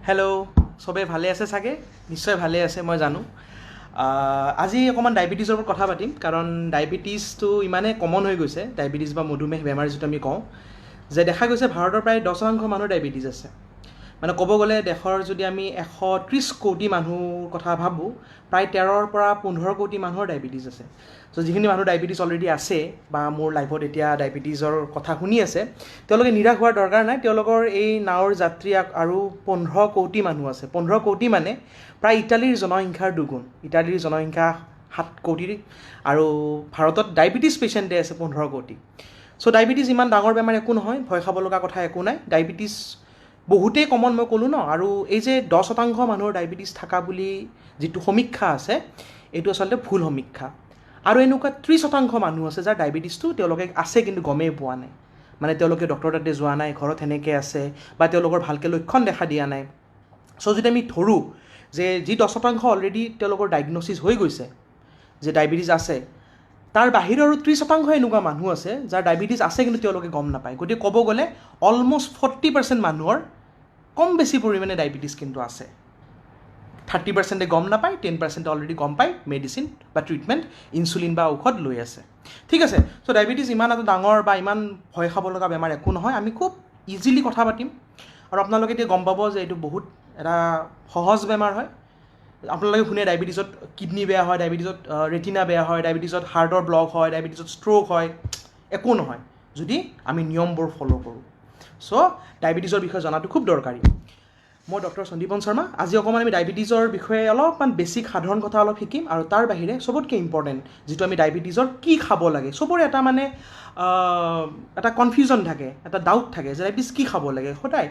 Hello' সবে ভালে আছে চাগে নিশ্চয় ভালে আছে মই জানো আজি অকণমান ডায়েবেটিছৰ ওপৰত কথা পাতিম কাৰণ ডায়েবেটিছটো ইমানেই কমন হৈ গৈছে ডায়েবেটিছ বা মধুমেহ বেমাৰ যিটো আমি কওঁ যে দেখা গৈছে ভাৰতৰ প্ৰায় 10% মানুহৰ ডায়েবেটিছ আছে মানে ক'ব গ'লে দেশৰ যদি আমি 130 কোটি মানুহৰ কথা ভাবোঁ প্ৰায় 13 পৰা 15 কোটি মানুহৰ ডায়েবেটিছ আছে চ' যিখিনি মানুহ ডায়েবেটিছ অলৰেডি আছে বা মোৰ লাইফত এতিয়া ডায়েবেটিছৰ কথা শুনি আছে তেওঁলোকে নিৰাশ হোৱাৰ দৰকাৰ নাই তেওঁলোকৰ এই নাৱৰ যাত্ৰী আৰু 15 কোটি মানুহ আছে 15 কোটি মানে প্ৰায় ইটালীৰ জনসংখ্যাৰ দুগুণ ইটালীৰ জনসংখ্যা 7 কোটি আৰু ভাৰতত ডায়েবেটিছ পেচেণ্টে আছে 15 কোটি চ' ডায়েবেটিছ ইমান ডাঙৰ বেমাৰ একো নহয় ভয় খাব লগা কথা একো নাই ডায়েবেটিছ বহুতেই কমন মই ক'লোঁ ন আৰু এই যে 10% মানুহৰ ডায়েবেটিছ থকা বুলি যিটো সমীক্ষা আছে এইটো আচলতে ভুল সমীক্ষা আৰু এনেকুৱা 30% মানুহ আছে যাৰ ডায়েবেটিছটো তেওঁলোকে আছে কিন্তু গমেই পোৱা নাই মানে তেওঁলোকে ডক্টৰ তাতে যোৱা নাই ঘৰত সেনেকৈ আছে বা তেওঁলোকৰ ভালকৈ লক্ষণ দেখা দিয়া নাই চ' যদি আমি ধৰোঁ যে যি 10% অলৰেডি তেওঁলোকৰ ডায়েগন'চিছ হৈ গৈছে যে ডায়েবেটিছ আছে তাৰ বাহিৰৰ আৰু 30% এনেকুৱা মানুহ আছে যাৰ ডায়েবেটিছ আছে কিন্তু তেওঁলোকে গম নাপায় গতিকে ক'ব গ'লে অলমষ্ট 40% মানুহৰ কম বেছি পৰিমাণে ডায়েবেটিছ কিন্তু আছে 30% গম নাপায় 10% অলৰেডি গম পায় মেডিচিন বা ট্ৰিটমেণ্ট ইনচুলিন বা ঔষধ লৈ আছে ঠিক আছে চ' ডায়েবেটিছ ইমান এটা ডাঙৰ বা ইমান ভয় খাব লগা বেমাৰ একো নহয় আমি খুব ইজিলি কথা পাতিম আৰু আপোনালোকে এতিয়া গম পাব যে এইটো বহুত এটা সহজ বেমাৰ হয় আপোনালোকে শুনে ডায়েবেটিছত কিডনি বেয়া হয় ডায়েবেটিছত ৰেটিনা বেয়া হয় ডায়েবেটিছত হাৰ্টৰ ব্লক হয় ডায়েবেটিছত ষ্ট্ৰ'ক হয় একো নহয় যদি আমি নিয়মবোৰ ফ'ল' কৰোঁ চ' ডায়েবেটিছৰ বিষয়ে জনাটো খুব দৰকাৰী মই ডক্টৰ সন্দীপন শৰ্মা আজি অকণমান আমি ডায়েবেটিছৰ বিষয়ে অলপমান বেছিক সাধাৰণ কথা অলপ শিকিম আৰু তাৰ বাহিৰে চবতকৈ ইম্পৰ্টেণ্ট যিটো আমি ডায়েবেটিছৰ কি খাব লাগে চবৰে এটা মানে এটা কনফিউজন থাকে এটা ডাউট থাকে যে ডায়েবেটিছ কি খাব লাগে সদায়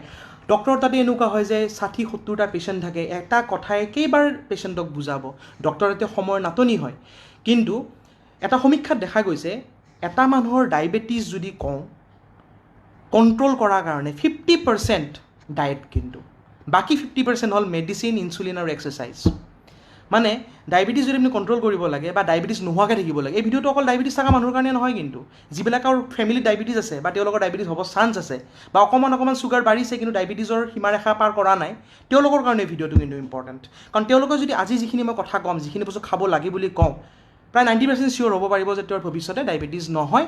ডক্টৰ তাতে এনেকুৱা হয় যে 60-70টা পেচেণ্ট থাকে এটা কথাই কেইবাৰ পেচেণ্টক বুজাব ডক্টৰ তাতে সময়ৰ নাটনি হয় কিন্তু এটা সমীক্ষাত দেখা গৈছে এটা মানুহৰ ডায়েবেটিছ যদি কওঁ কণ্ট্ৰল কৰাৰ কাৰণে 50% ডায়েট কিন্তু বাকী 50% হ'ল মেডিচিন ইনচুলিন আৰু এক্সাৰচাইজ মানে ডায়েবেটিছ যদি আপুনি কণ্ট্ৰল কৰিব লাগে বা ডায়েবেটিছ নোহোৱাকৈ থাকিব লাগে এই ভিডিঅ'টো অকল ডায়েবেটিছ থকা মানুহৰ কাৰণে নহয় কিন্তু যিবিলাকৰ ফেমিলিত ডায়েবেটিছ আছে বা তেওঁলোকৰ ডায়েবেটিছ হ'ব চান্স আছে বা অকণমান চুগাৰ বাঢ়িছে কিন্তু ডায়েবেটিছৰ সীমাৰেখা পাৰ কৰা নাই তেওঁলোকৰ কাৰণে ভিডিঅ'টো কিন্তু ইম্পৰ্টেণ্ট কাৰণ তেওঁলোকে যদি আজি যিখিনি মই কথা ক'ম যিখিনি বস্তু খাব লাগে বুলি কওঁ প্ৰায় 90% চিয়'ৰ হ'ব পাৰিব যে তেওঁৰ ভৱিষ্যতে ডায়েবেটিছ নহয়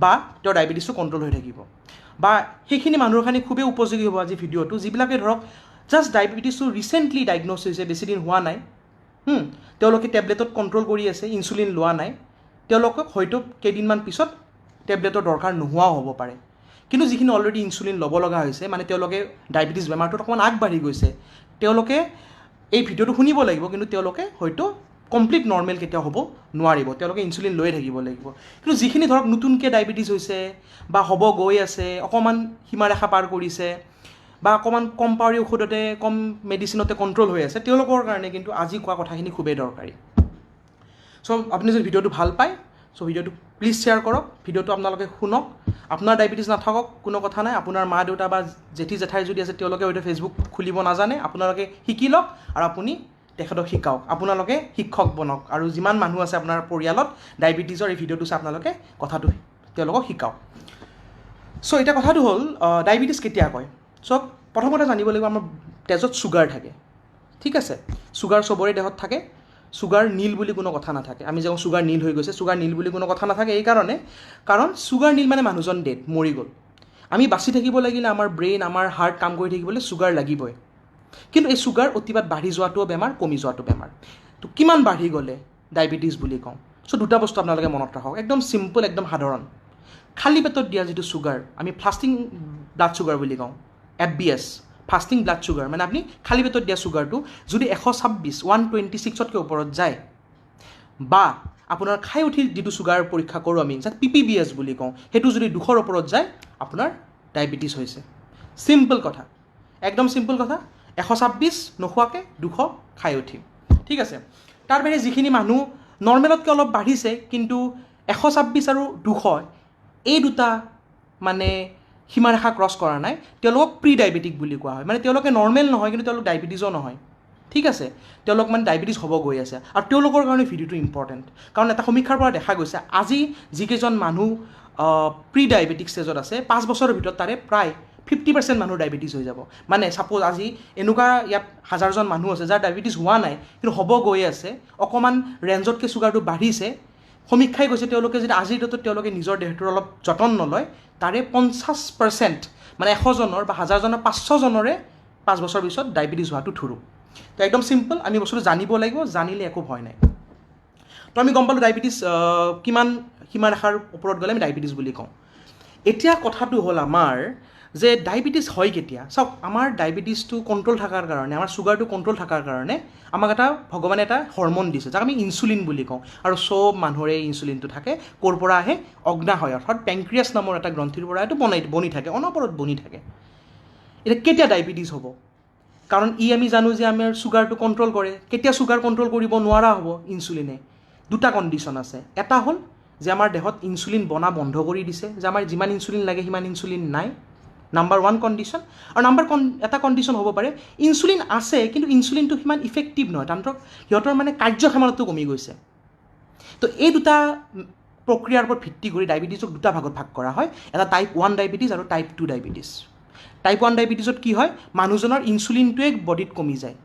বা তেওঁৰ ডায়েবেটিছটো কণ্ট্ৰল হৈ থাকিব বা সেইখিনি মানুহৰ কাৰণে খুবেই উপযোগী হ'ব আজি ভিডিঅ'টো যিবিলাকে ধৰক জাষ্ট ডায়েবেটিছটো ৰিচেণ্টলি ডায়েগন'জ হৈছে বেছিদিন হোৱা নাই তেওঁলোকে টেবলেটত কণ্ট্ৰল কৰি আছে ইনচুলিন লোৱা নাই তেওঁলোকক হয়তো কেইদিনমান পিছত টেবলেটৰ দৰকাৰ নোহোৱাও হ'ব পাৰে কিন্তু যিখিনি অলৰেডি ইনচুলিন ল'ব লগা হৈছে মানে তেওঁলোকে ডায়েবেটিছ বেমাৰটোত অকণমান আগবাঢ়ি গৈছে তেওঁলোকে এই ভিডিঅ'টো শুনিব লাগিব কিন্তু তেওঁলোকে হয়তো কমপ্লিট নৰ্মেল কেতিয়াও হ'ব নোৱাৰিব তেওঁলোকে ইনচুলিন লৈয়ে থাকিব লাগিব কিন্তু যিখিনি ধৰক নতুনকৈ ডায়েবেটিছ হৈছে বা হ'ব গৈ আছে অকণমান সীমাৰেখা পাৰ কৰিছে বা অকণমান কম পাৱাৰী ঔষধতে কম মেডিচিনতে কণ্ট্ৰল হৈ আছে তেওঁলোকৰ কাৰণে কিন্তু আজি কোৱা কথাখিনি খুবেই দৰকাৰী চ' আপুনি যদি ভিডিঅ'টো ভাল পায় চ' ভিডিঅ'টো প্লিজ শ্বেয়াৰ কৰক ভিডিঅ'টো আপোনালোকে শুনক আপোনাৰ ডায়েবেটিছ নাথাকক কোনো কথা নাই আপোনাৰ মা দেউতা বা জেঠী জেঠাই যদি আছে তেওঁলোকে হয়তো ফেচবুক খুলিব নাজানে আপোনালোকে শিকি লওক আৰু আপুনি তেখেতক শিকাওক আপোনালোকে শিক্ষক বনক আৰু যিমান মানুহ আছে আপোনাৰ পৰিয়ালত ডায়েবেটিছৰ এই ভিডিঅ'টো চাই আপোনালোকে কথাটো তেওঁলোকক শিকাওক চ' এতিয়া কথাটো হ'ল ডায়েবেটিছ কেতিয়া কয় চ' প্ৰথমতে জানিব লাগিব আমাৰ তেজত চুগাৰ থাকে ঠিক আছে চুগাৰ চবৰে দেহত থাকে চুগাৰ নীল বুলি কোনো কথা নাথাকে আমি যে চুগাৰ নীল হৈ গৈছে চুগাৰ নীল বুলি কোনো কথা নাথাকে এইকাৰণে কাৰণ চুগাৰ নীল মানে মানুহজন ডেড মৰি গ'ল আমি বাচি থাকিব লাগিলে আমাৰ ব্ৰেইন আমাৰ হাৰ্ট কাম কৰি থাকিবলৈ চুগাৰ লাগিবই কিন্তু এই চুগাৰ অতিপাত বাঢ়ি যোৱাটোও বেমাৰ কমি যোৱাটো বেমাৰ তো কিমান বাঢ়ি গ'লে ডায়েবেটিছ বুলি কওঁ চ' দুটা বস্তু আপোনালোকে মনত ৰাখক একদম চিম্পল একদম সাধাৰণ খালী পেটত দিয়া যিটো চুগাৰ আমি ফাষ্টিং ব্লাড চুগাৰ বুলি কওঁ FBS ফাষ্টিং ব্লাড চুগাৰ মানে আপুনি খালী পেটত দিয়া চুগাৰটো যদি 126 ওপৰত যায় বা আপোনাৰ খাই উঠি যিটো চুগাৰ পৰীক্ষা কৰোঁ আমি যাক PPBS বুলি কওঁ সেইটো যদি 200 ওপৰত যায় আপোনাৰ ডায়েবেটিছ হৈছে চিম্পল কথা একদম চিম্পল কথা 126 নোখোৱাকৈ 200 খাই উঠিম ঠিক আছে তাৰ বাহিৰে যিখিনি মানুহ নৰ্মেলতকৈ অলপ বাঢ়িছে কিন্তু 126 আৰু 200 এই দুটা মানে সীমাৰেখা ক্ৰছ কৰা নাই তেওঁলোকক প্ৰি ডায়েবেটিক বুলি কোৱা হয় মানে তেওঁলোকে নৰ্মেল নহয় কিন্তু তেওঁলোক ডায়েবেটিছও নহয় ঠিক আছে তেওঁলোক মানে ডায়েবেটিছ হ'ব গৈ আছে আৰু তেওঁলোকৰ কাৰণে ভিডিঅ'টো ইম্পৰ্টেণ্ট কাৰণ এটা সমীক্ষাৰ পৰা দেখা গৈছে আজি যিকেইজন মানুহ প্ৰি ডায়েবেটিক ষ্টেজত আছে 5 বছৰৰ ভিতৰত তাৰে প্ৰায় 50% মানুহৰ ডায়েবেটিছ হৈ যাব মানে ছাপ'জ আজি এনেকুৱা ইয়াত 1000জন মানুহ আছে যাৰ ডায়েবেটিছ হোৱা নাই কিন্তু হ'ব গৈ আছে অকণমান ৰেঞ্জতকৈ চুগাৰটো বাঢ়িছে সমীক্ষাই কৈছে তেওঁলোকে যদি আজিৰ ডেটত তেওঁলোকে নিজৰ দেহটোৰ অলপ যতন নলয় তাৰে 50% মানে 100জনৰ বা 1000জনৰ 500জনৰে 5 বছৰ পিছত ডায়েবেটিছ হোৱাটো থুৰো তো একদম চিম্পল আমি বস্তুটো জানিব লাগিব জানিলে একো ভয় নাই তো আমি গম পালোঁ ডায়েবেটিছ কিমান সীমাৰেখাৰ ওপৰত গ'লে আমি ডায়েবেটিছ বুলি কওঁ এতিয়া কথাটো হ'ল আমাৰ যে ডায়েবেটিছ হয় কেতিয়া চাওক আমাৰ ডায়েবেটিছটো কণ্ট্ৰল থকাৰ কাৰণে আমাৰ চুগাৰটো কণ্ট্ৰল থকাৰ কাৰণে আমাক এটা ভগৱানে এটা হৰম'ন দিছে যাক আমি ইনচুলিন বুলি কওঁ আৰু চব মানুহৰে ইনচুলিনটো থাকে ক'ৰ পৰা আহে অগ্নাশয় অৰ্থাৎ পেংক্ৰিয়াছ নামৰ এটা গ্ৰন্থিৰ পৰা এইটো বনি থাকে অনবৰত বনি থাকে এতিয়া কেতিয়া ডায়েবেটিছ হ'ব কাৰণ আমি জানো যে আমাৰ চুগাৰটো কণ্ট্ৰল কৰে কেতিয়া চুগাৰ কণ্ট্ৰল কৰিব নোৱাৰা হ'ব ইনচুলিনে দুটা কণ্ডিশ্যন আছে এটা হ'ল যে আমাৰ দেহত ইনচুলিন বনা বন্ধ কৰি দিছে যে আমাৰ যিমান ইনচুলিন লাগে সিমান ইনচুলিন নাই নাম্বাৰ 1 কণ্ডিশ্যন আৰু এটা কণ্ডিশ্যন হ'ব পাৰে ইনচুলিন আছে কিন্তু ইনচুলিনটো সিমান ইফেক্টিভ নহয় সিহঁতৰ মানে কাৰ্যক্ষমতাটো কমি গৈছে তো এই দুটা প্ৰক্ৰিয়াৰ ওপৰত ভিত্তি কৰি ডায়েবেটিছক দুটা ভাগত ভাগ কৰা হয় এটা টাইপ 1 ডায়েবেটিছ আৰু টাইপ 2 ডায়েবেটিছ টাইপ 1 ডায়েবেটিছত কি হয় মানুহজনৰ ইনচুলিনটোৱে বডিত কমি যায়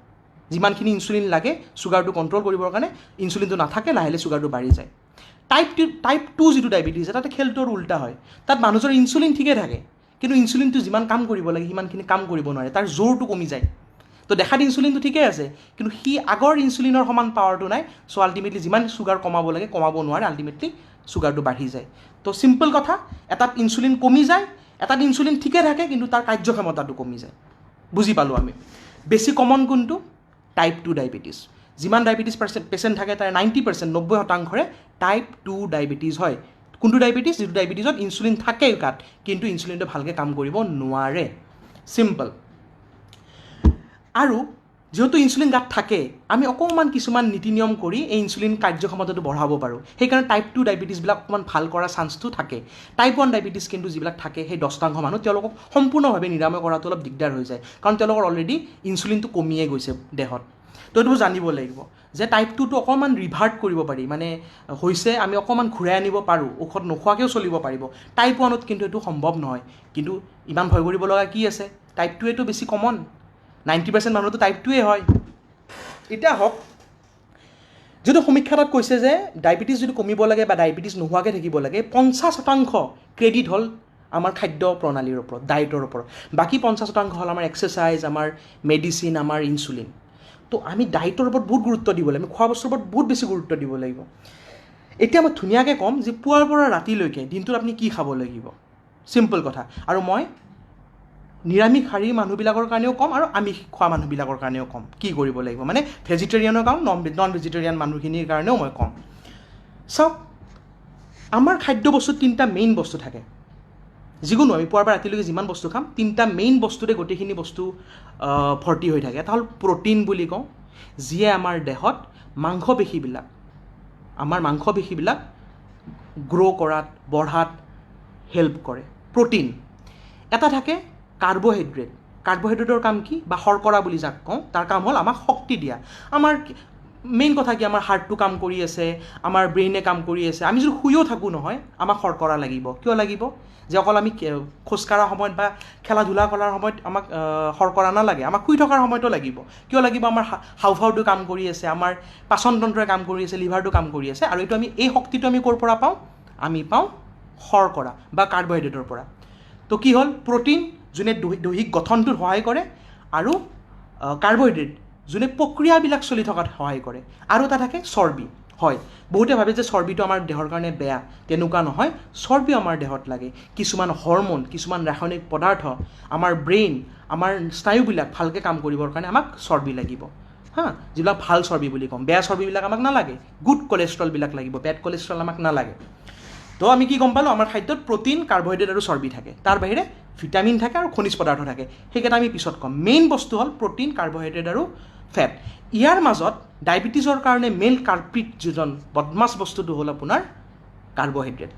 যিমানখিনি ইনচুলিন লাগে চুগাৰটো কণ্ট্ৰল কৰিবৰ কাৰণে ইনচুলিনটো নাথাকে লাহে লাহে চুগাৰটো বাঢ়ি যায় টাইপ 2 যিটো ডায়েবেটিছ তাতে খেলটোৰ উল্টা হয় তাত মানুহজনৰ ইনচুলিন ঠিকে থাকে কিন্তু ইনচুলিনটো যিমান কাম কৰিব লাগে সিমানখিনি কাম কৰিব নোৱাৰে তাৰ জোৰটো কমি যায় তো দেখাত ইনচুলিনটো ঠিকে আছে কিন্তু সি আগৰ ইনচুলিনৰ সমান পাৱাৰটো নাই চ' আল্টিমেটলি যিমান চুগাৰ কমাব লাগে কমাব নোৱাৰে আল্টিমেটলি চুগাৰটো বাঢ়ি যায় তো চিম্পল কথা এটাত ইনচুলিন কমি যায় এটাত ইনচুলিন ঠিকে থাকে কিন্তু তাৰ কাৰ্যক্ষমতাটো কমি যায় বুজি পালোঁ আমি বেছি কমন কোনটো টাইপ 2 ডায়েবেটিছ যিমান ডায়েবেটিছ পেচেণ্ট থাকে তাৰ 90% 90%ৰে টাইপ 2 ডায়েবেটিছ হয় কোনটো ডায়েবেটিছ যিটো ডায়েবেটিছত ইনচুলিন থাকে গাত কিন্তু ইনচুলিনটো ভালকৈ কাম কৰিব নোৱাৰে চিম্পল আৰু যেহেতু ইনচুলিন গাত থাকে আমি অকণমান কিছুমান নীতি নিয়ম কৰি এই ইনচুলিন কাৰ্যক্ষমতাটো বঢ়াব পাৰোঁ সেইকাৰণে টাইপ 2 ডায়েবেটিছবিলাক অকণমান ভাল কৰা চান্সটো থাকে টাইপ 1 ডায়েবেটিছ কিন্তু যিবিলাক থাকে সেই 10% মানুহ তেওঁলোকক সম্পূৰ্ণভাৱে নিৰাময় কৰাটো অলপ দিগদাৰ হৈ যায় কাৰণ তেওঁলোকৰ অলৰেডি ইনচুলিনটো কমিয়ে গৈছে দেহত তো এইটো জানিব লাগিব যে টাইপ 2টো অকণমান ৰিভাৰ্ট কৰিব পাৰি মানে হৈছে আমি অকণমান ঘূৰাই আনিব পাৰোঁ ঔষধ নোখোৱাকৈও চলিব পাৰিব টাইপ 1ত কিন্তু এইটো সম্ভৱ নহয় কিন্তু ইমান ভয় কৰিব লগা কি আছে টাইপ 2টো বেছি কমন 90% মানুহতো টাইপ 2 হয় এতিয়া হওক যিটো সমীক্ষাত কৈছে যে ডায়েবেটিছ যদি কমিব লাগে বা ডায়েবেটিছ নোহোৱাকৈ থাকিব লাগে 50% ক্ৰেডিট হ'ল আমাৰ খাদ্য প্ৰণালীৰ ওপৰত ডায়েটৰ ওপৰত বাকী 50% হ'ল আমাৰ এক্সাৰচাইজ আমাৰ মেডিচিন আমাৰ ইনচুলিন তো আমি ডায়েটৰ ওপৰত বহুত গুৰুত্ব দিব লাগিব আমি খোৱা বস্তুৰ ওপৰত বহুত বেছি গুৰুত্ব দিব লাগিব এতিয়া মই ধুনীয়াকৈ ক'ম যে পুৱাৰ পৰা ৰাতিলৈকে দিনটোত আপুনি কি খাব লাগিব চিম্পল কথা আৰু মই নিৰামিষহাৰী মানুহবিলাকৰ কাৰণেও কম আৰু আমিষ খোৱা মানুহবিলাকৰ কাৰণেও কম কি কৰিব লাগিব মানে ভেজিটেৰিয়ানৰ কাৰণ নন ভেজিটেৰিয়ান মানুহখিনিৰ কাৰণেও মই কম চাওক আমাৰ খাদ্য বস্তুত 3টা মেইন বস্তু থাকে যিকোনো আমি পুৱাৰ পৰা ৰাতিলৈকে যিমান বস্তু খাম 3টা মেইন বস্তুতে গোটেইখিনি বস্তু ভৰ্তি হৈ থাকে এটা হ'ল প্ৰ'টিন বুলি কওঁ যিয়ে আমাৰ দেহত মাংসপেশীবিলাক গ্ৰ' কৰাত বঢ়াত হেল্প কৰে প্ৰ'টিন এটা থাকে কাৰ্বহাইড্ৰেটৰ কাম কি বা শৰ্কৰা বুলি যাক কওঁ তাৰ কাম হ'ল আমাক শক্তি দিয়া আমাৰ মেইন কথা কি আমাৰ হাৰ্টটো কাম কৰি আছে আমাৰ ব্ৰেইনে কাম কৰি আছে আমি যদি শুইও থাকোঁ নহয় আমাক শৰ্কৰা লাগিব কিয় লাগিব যে অকল আমি খোজকাঢ়া সময়ত বা খেলা ধূলা কৰাৰ সময়ত আমাক শৰ্কৰা নালাগে আমাক শুই থকাৰ সময়তো লাগিব কিয় লাগিব আমাৰ হাওঁফাওঁটো কাম কৰি আছে আমাৰ পাচনতন্ত্ৰই কাম কৰি আছে লিভাৰটো কাম কৰি আছে আৰু এইটো এই শক্তিটো আমি ক'ৰ পৰা পাওঁ আমি পাওঁ শৰ্কৰা বা কাৰ্বহাইড্ৰেটৰ পৰা তো কি হ'ল প্ৰ'টিন যোনে দৈহিক গঠনটোত সহায় কৰে আৰু কাৰ্বহাইড্ৰেট যোনে প্ৰক্ৰিয়াবিলাক চলি থকাত সহায় কৰে আৰু এটা থাকে চৰ্বি হয় বহুতে ভাবে যে চৰ্বিটো আমাৰ দেহৰ কাৰণে বেয়া তেনেকুৱা নহয় চৰ্বি আমাৰ দেহত লাগে কিছুমান হৰম'ন কিছুমান ৰাসায়নিক পদাৰ্থ আমাৰ ব্ৰেইন আমাৰ স্নায়ুবিলাক ভালকৈ কাম কৰিবৰ কাৰণে আমাক চৰ্বি লাগিব যিবিলাক ভাল চৰ্বি বুলি ক'ম বেয়া চৰ্বিবিলাক আমাক নালাগে গুড কলেষ্ট্ৰলবিলাক লাগিব বেড কলেষ্ট্ৰল আমাক নালাগে তো আমি কি গম পালোঁ আমাৰ খাদ্যত প্ৰ'টিন কাৰ্বহাইড্ৰেট আৰু চৰ্বি থাকে তাৰ বাহিৰে ভিটামিন থাকে আৰু খনিজ পদাৰ্থ থাকে সেইকেইটা আমি পিছত ক'ম মেইন বস্তু হ'ল প্ৰ'টিন কাৰ্বহাইড্ৰেট আৰু ফেট ইয়াৰ মাজত ডায়েবেটিছৰ কাৰণে মেইন কালপ্ৰিট যিজন বদমাছ বস্তুটো হ'ল আপোনাৰ কাৰ্বহাইড্ৰেট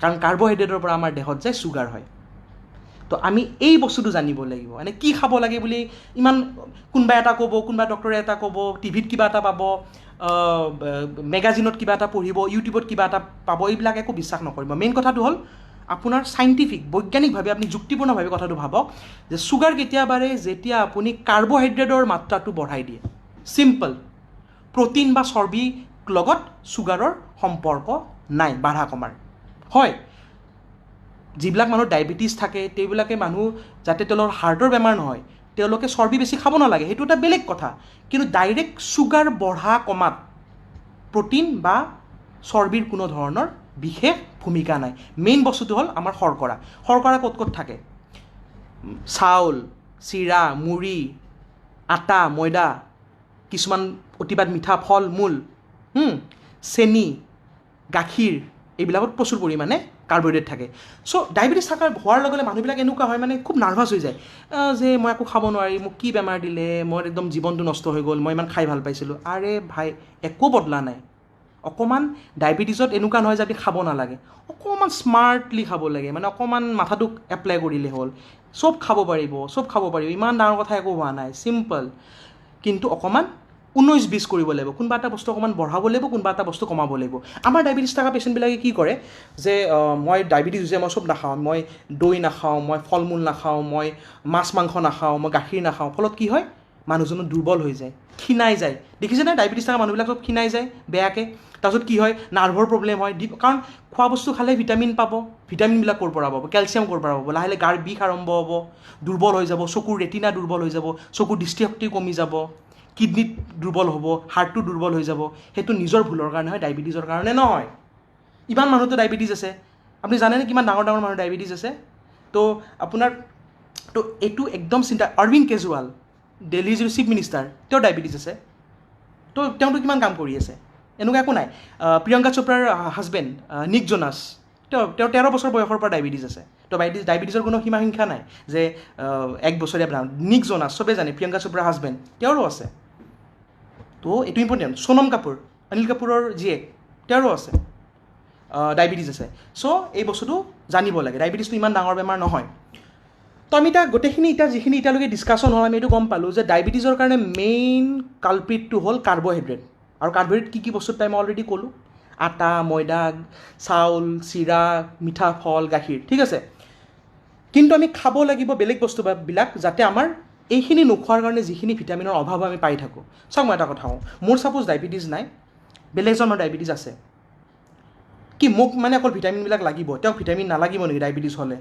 কাৰণ কাৰ্বহাইড্ৰেটৰ পৰা আমাৰ দেহত যায় চুগাৰ হয় তো আমি এই বস্তুটো জানিব লাগিব মানে কি খাব লাগে বুলি ইমান কোনোবা এটা ক'ব কোনোবা ডক্টৰে এটা ক'ব টিভিত কিবা এটা পাব মেগাজিনত কিবা এটা পঢ়িব ইউটিউবত কিবা এটা পাব এইবিলাক একো বিশ্বাস নকৰিব মেইন কথাটো হ'ল আপোনাৰ চাইণ্টিফিক বৈজ্ঞানিকভাৱে আপুনি যুক্তিপূৰ্ণভাৱে কথাটো ভাবক যে চুগাৰ কেতিয়া বাঢ়ে যেতিয়া আপুনি কাৰ্বহাইড্ৰেটৰ মাত্ৰাটো বঢ়াই দিয়ে চিম্পল প্ৰটিন বা চৰ্বিৰ লগত চুগাৰৰ সম্পৰ্ক নাই বাঢ়া কমাৰ হয় যিবিলাক মানুহ ডায়েবেটিছ থাকে তেওঁবিলাকে মানুহ যাতে তেওঁলোকৰ হাৰ্টৰ বেমাৰ নহয় তেওঁলোকে চৰ্বি বেছি খাব নালাগে সেইটো এটা বেলেগ কথা কিন্তু ডাইৰেক্ট চুগাৰ বঢ়া কমাত প্ৰটিন বা চৰ্বিৰ কোনো ধৰণৰ বিশেষ ভূমিকা নাই মেইন বস্তুটো হ'ল আমাৰ শৰ্কৰা ক'ত ক'ত থাকে চাউল চিৰা মুড়ি আটা ময়দা কিছুমান অতিপাত মিঠা ফল মূল চেনি গাখীৰ এইবিলাকত প্ৰচুৰ পৰিমাণে কাৰ্বহাইড্ৰেট থাকে চ' ডায়েবেটিছ হোৱাৰ লগে লগে মানুহবিলাক এনেকুৱা হয় মানে খুব নাৰ্ভাছ হৈ যায় যে মই একো খাব নোৱাৰি মোক কি বেমাৰ দিলে মোৰ একদম জীৱনটো নষ্ট হৈ গ'ল মই ইমান খাই ভাল পাইছিলোঁ আৰে ভাই একো বদলা নাই অকণমান ডায়েবেটিছত এনেকুৱা নহয় যে আপুনি খাব নালাগে অকণমান স্মাৰ্টলি খাব লাগে মানে অকণমান মাথাটোক এপ্লাই কৰিলে হ'ল চব খাব পাৰিব ইমান ডাঙৰ কথা একো হোৱা নাই চিম্পল কিন্তু অকণমান 19-20 কৰিব লাগিব কোনোবা এটা বস্তু অকণমান বঢ়াব লাগিব কোনোবা এটা বস্তু কমাব লাগিব আমাৰ ডায়েবেটিছ থকা পেচেণ্টবিলাকে কি কৰে যে মই ডায়েবেটিছ হৈছে মই চব নাখাওঁ মই দৈ নাখাওঁ মই ফল মূল নাখাওঁ মই মাছ মাংস নাখাওঁ মই গাখীৰ নাখাওঁ ফলত কি হয় মানুহজনো দুৰ্বল হৈ যায় ক্ষীণাই যায় দেখিছেনে ডায়েবেটিছ থকা মানুহবিলাক চব ক্ষীণাই যায় বেয়াকৈ তাৰপিছত কি হয় নাৰ্ভৰ প্ৰব্লেম হয় কাৰণ খোৱা বস্তু খালে ভিটামিন পাব ভিটামিনবিলাক ক'ৰ পৰা পাব কেলছিয়াম ক'ৰ পৰা পাব লাহে লাহে গাৰ বিষ আৰম্ভ হ'ব দুৰ্বল হৈ যাব চকুৰ ৰেটিনা দুৰ্বল হৈ যাব চকুৰ দৃষ্টিশক্তি কমি যাব কিডনিত দুৰ্বল হ'ব হাৰ্টটো দুৰ্বল হৈ যাব সেইটো নিজৰ ভুলৰ কাৰণে হয় ডায়েবেটিছৰ কাৰণে নহয় ইমান মানুহতো ডায়েবেটিছ আছে আপুনি জানেনে কিমান ডাঙৰ ডাঙৰ মানুহ ডায়েবেটিছ আছে তো আপোনাৰ তো এইটো একদম চিন্তা অৰবিন্দ কেজৰিৱাল দিল্লীৰ যিটো চিফ মিনিষ্টাৰ তেওঁৰ ডায়েবেটিছ আছে তো তেওঁতো কিমান কাম কৰি আছে এনেকুৱা একো নাই প্ৰিয়ংকা চোপ্ৰাৰ হাজবেণ্ড নিক জোনাছ তেওঁ 13 বছৰ বয়সৰ পৰা ডায়েবেটিছ আছে তো ডায়েবেটিছৰ কোনো সীমা সংখ্যা নাই যে 1 বছৰীয়া ব্ৰাউন নিক জোনাছ চবেই জানে প্ৰিয়ংকা চোপ্ৰাৰ হাজবেণ্ড তেওঁৰো আছে তো এইটো ইম্পৰ্টেণ্ট সোনম কাপুৰ অনিল কাপুৰৰ জীয়েক তেওঁৰো আছে ডায়েবেটিছ আছে চ' এই বস্তুটো জানিব লাগে ডায়েবেটিছটো ইমান ডাঙৰ বেমাৰ নহয় তো আমি গোটেইখিনি যিখিনি এতিয়ালৈকে ডিছকাশ্যন হ'ল আমি এইটো গম পালোঁ যে ডায়েবেটিছৰ কাৰণে মেইন কালপ্ৰিটটো হ'ল কাৰ্বহাইড্ৰেট আৰু কাৰ্বহাইড্ৰেট কি বস্তুত পাই মই অলৰেডি ক'লোঁ আটা ময়দা চাউল চিৰা মিঠা ফল গাখীৰ ঠিক আছে কিন্তু আমি খাব লাগিব বেলেগ বস্তুবিলাক যাতে আমাৰ এইখিনি নোখোৱাৰ কাৰণে যিখিনি ভিটামিনৰ অভাৱ আমি পাই থাকোঁ চাওক মই এটা কথা কওঁ মোৰ ছাপ'জ ডায়েবেটিছ নাই বেলেগ এজনৰ ডায়েবেটিছ আছে কি মোক মানে অকল ভিটামিনবিলাক লাগিব তেওঁক ভিটামিন নালাগিব নেকি ডায়েবেটিছ হ'লে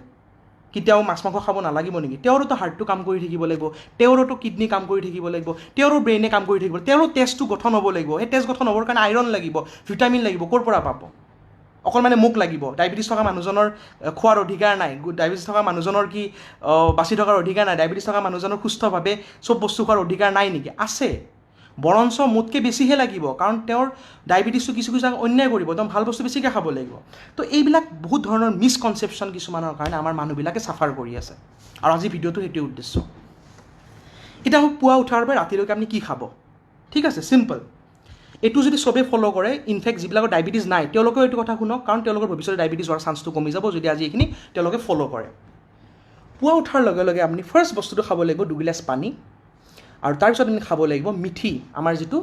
কেতিয়াও মাছ মাংস খাব নালাগিব নেকি তেওঁৰোতো হাৰ্টটো কাম কৰি থাকিব লাগিব তেওঁৰোতো কিডনি কাম কৰি থাকিব লাগিব তেওঁৰো ব্ৰেইনে কাম কৰি থাকিব তেওঁৰো তেজটো গঠন হ'ব লাগিব সেই তেজ গঠন হ'বৰ কাৰণে আইৰণ লাগিব ভিটামিন লাগিব ক'ৰ পৰা পাব অকল মানে মোক লাগিব ডায়েবেটিছ থকা মানুহজনৰ খোৱাৰ অধিকাৰ নাই ডায়েবেটিছ থকা মানুহজনৰ কি বাচি থকাৰ অধিকাৰ নাই ডায়েবেটিছ থকা মানুহজনৰ সুস্থভাৱে চব বস্তু খোৱাৰ অধিকাৰ নাই নেকি আছে বৰঞ্চ মোতকৈ বেছিহে লাগিব কাৰণ তেওঁৰ ডায়েবেটিছটো কিছু অন্যায় কৰিব তেওঁ ভাল বস্তু বেছিকৈ খাব লাগিব তো এইবিলাক বহুত ধৰণৰ মিছকনচেপশ্যন কিছুমানৰ কাৰণে আমাৰ মানুহবিলাকে চাফাৰ কৰি আছে আৰু আজি ভিডিঅ'টো সেইটোৱে উদ্দেশ্য এতিয়া পুৱা উঠাৰ পৰা ৰাতিলৈকে আপুনি কি খাব ঠিক আছে চিম্পল এইটো যদি চবেই ফ'ল' কৰে ইনফেক্ট যিবিলাকৰ ডায়েবেটিছ নাই তেওঁলোকেও এইটো কথা শুনক কাৰণ তেওঁলোকৰ ভৱিষ্যতে ডায়েবেটিছ হোৱাৰ চান্সটো কমি যাব যদি আজি এইখিনি তেওঁলোকে ফ'ল' কৰে পুৱা উঠাৰ লগে লগে আপুনি ফাৰ্ষ্ট বস্তুটো খাব লাগিব 2 গিলাচ পানী আৰু তাৰপিছত আপুনি খাব লাগিব মিঠি আমাৰ যিটো